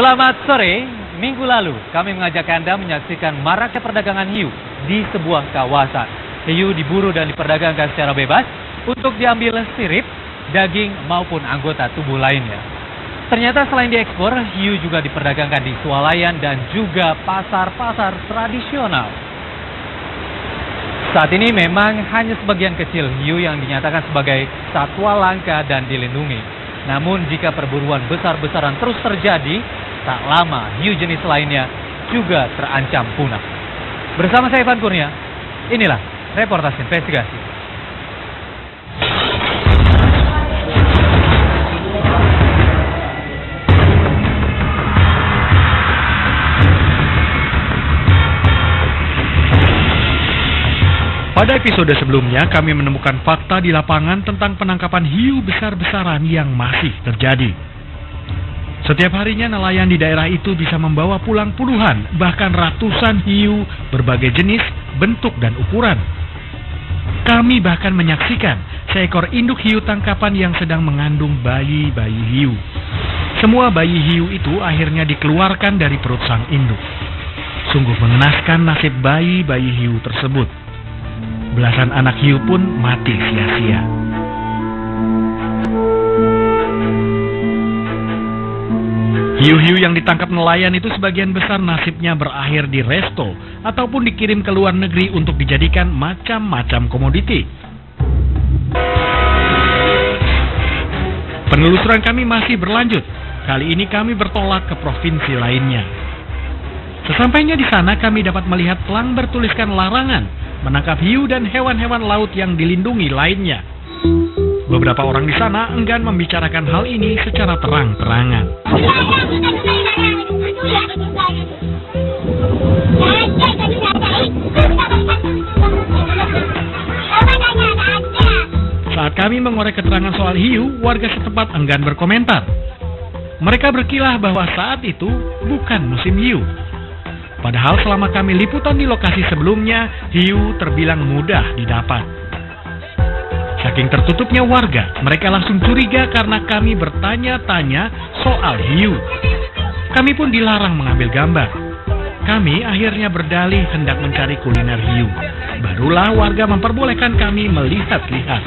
Selamat sore, minggu lalu kami mengajak Anda menyaksikan maraknya perdagangan hiu di sebuah kawasan. Hiu diburu dan diperdagangkan secara bebas untuk diambil sirip, daging maupun anggota tubuh lainnya. Ternyata selain diekspor, hiu juga diperdagangkan di swalayan dan juga pasar-pasar tradisional. Saat ini memang hanya sebagian kecil hiu yang dinyatakan sebagai satwa langka dan dilindungi. Namun jika perburuan besar-besaran terus terjadi, tak lama hiu jenis lainnya juga terancam punah. Bersama saya Ivan Kurnia, inilah reportase investigasi. Pada episode sebelumnya, kami menemukan fakta di lapangan tentang penangkapan hiu besar-besaran yang masih terjadi. Setiap harinya nelayan di daerah itu bisa membawa pulang puluhan, bahkan ratusan hiu berbagai jenis, bentuk, dan ukuran. Kami bahkan menyaksikan seekor induk hiu tangkapan yang sedang mengandung bayi-bayi hiu. Semua bayi hiu itu akhirnya dikeluarkan dari perut sang induk. Sungguh mengenaskan nasib bayi-bayi hiu tersebut. Belasan anak hiu pun mati sia-sia. Hiu-hiu yang ditangkap nelayan itu sebagian besar nasibnya berakhir di resto ataupun dikirim ke luar negeri untuk dijadikan macam-macam komoditi. Penelusuran kami masih berlanjut. Kali ini kami bertolak ke provinsi lainnya. Sesampainya di sana kami dapat melihat pelang bertuliskan larangan menangkap hiu dan hewan-hewan laut yang dilindungi lainnya. Beberapa orang di sana enggan membicarakan hal ini secara terang-terangan. Saat kami mengorek keterangan soal hiu, warga setempat enggan berkomentar. Mereka berkilah bahwa saat itu bukan musim hiu. Padahal selama kami liputan di lokasi sebelumnya, hiu terbilang mudah didapat. Saking tertutupnya warga, mereka langsung curiga karena kami bertanya-tanya soal hiu. Kami pun dilarang mengambil gambar. Kami akhirnya berdalih hendak mencari kuliner hiu. Barulah warga memperbolehkan kami melihat-lihat.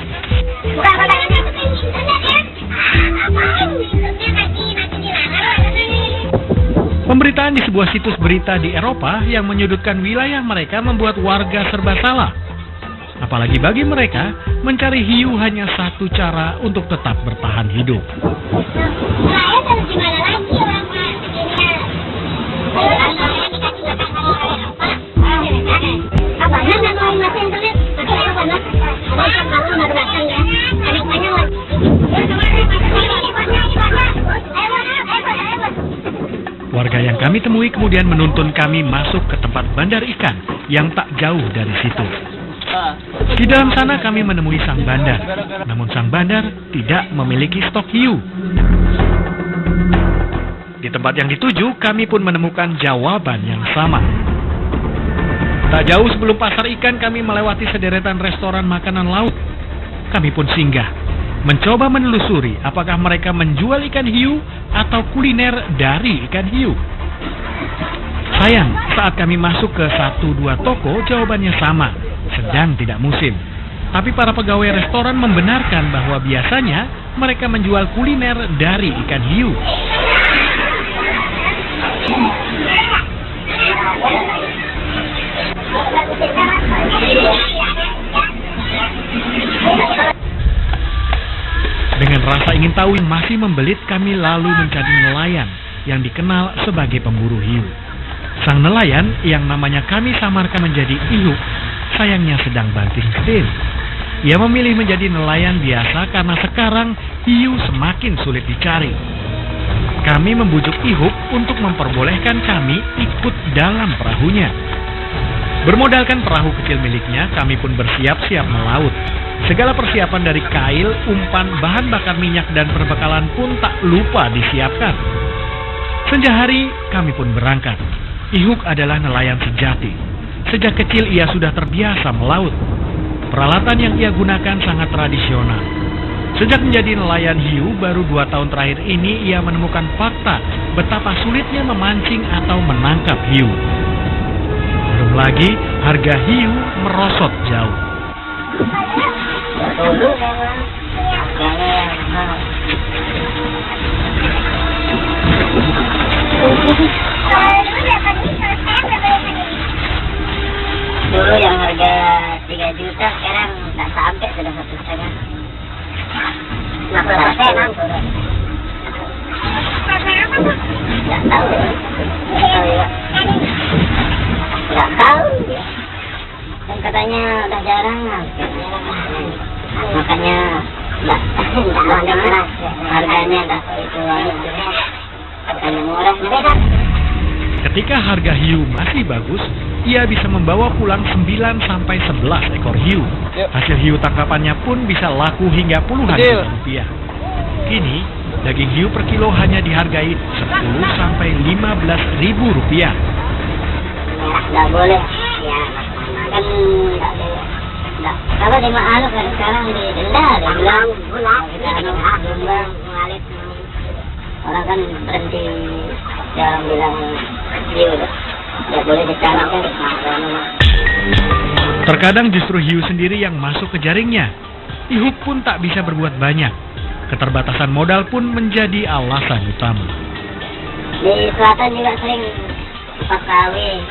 Pemberitaan di sebuah situs berita di Eropa yang menyudutkan wilayah mereka membuat warga serba salah. Apalagi bagi mereka, mencari hiu hanya satu cara untuk tetap bertahan hidup. Warga yang kami temui kemudian menuntun kami masuk ke tempat bandar ikan yang tak jauh dari situ. Di dalam sana kami menemui sang bandar, namun sang bandar tidak memiliki stok hiu. Di tempat yang dituju, kami pun menemukan jawaban yang sama. Tak jauh sebelum pasar ikan, kami melewati sederetan restoran makanan laut. Kami pun singgah, mencoba menelusuri apakah mereka menjual ikan hiu atau kuliner dari ikan hiu. Sayang, saat kami masuk ke 1-2 toko, jawabannya sama, sedang tidak musim. Tapi para pegawai restoran membenarkan bahwa biasanya mereka menjual kuliner dari ikan hiu. Dengan rasa ingin tahu yang masih membelit, kami lalu mencari nelayan yang dikenal sebagai pemburu hiu. Sang nelayan yang namanya kami samarkan menjadi Ihuk, sayangnya sedang banting setir. Ia memilih menjadi nelayan biasa karena sekarang hiu semakin sulit dicari. Kami membujuk Ihuk untuk memperbolehkan kami ikut dalam perahunya. Bermodalkan perahu kecil miliknya, kami pun bersiap-siap melaut. Segala persiapan dari kail, umpan, bahan bakar minyak, dan perbekalan pun tak lupa disiapkan. Senja hari, kami pun berangkat. Ihuk adalah nelayan sejati. Sejak kecil ia sudah terbiasa melaut. Peralatan yang ia gunakan sangat tradisional. Sejak menjadi nelayan hiu, baru 2 tahun terakhir ini ia menemukan fakta betapa sulitnya memancing atau menangkap hiu. Belum lagi, harga hiu merosot jauh. Dulu yang harga 3 juta, sekarang nggak sampai, sudah 1,5. Nggak tahu. Nggak tahu. Kan katanya udah jarang, makanya nggak harganya nggak itu harganya murah. Ketika harga hiu masih bagus, ia bisa membawa pulang 9 sampai 11 ekor hiu. Hasil hiu tangkapannya pun bisa laku hingga puluhan juta rupiah. Kini, daging hiu per kilo hanya dihargai 10 sampai 15 ribu rupiah. Nggak boleh, ya kan nggak boleh. Kalau di Maalo kan sekarang didenda, dia bilang kita mengalir. Orang kan berhenti, jangan bilang hiu, nggak boleh ditanamkan. Terkadang justru hiu sendiri yang masuk ke jaringnya. Ihuk pun tak bisa berbuat banyak. Keterbatasan modal pun menjadi alasan utama. Di selatan juga sering 4 kali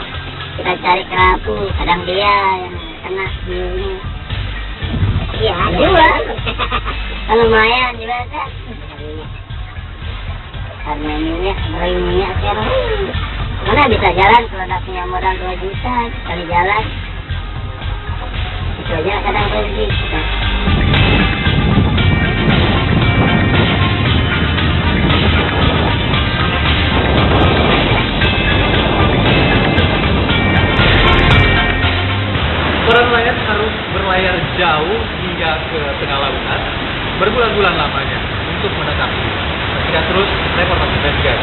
kita cari kerapu, kadang dia yang kena hiunya. Iya juga, kan lumayan juga kan. Karena minyak sekarang mana bisa jalan kalau tidak punya modal 2 juta sekali jalan. Itu aja kadang pergi. Para nelayan harus berlayar jauh hingga ke tengah lautan, berbulan-bulan lamanya untuk menangkap hiu. Saksikan terus reportase Best Guys.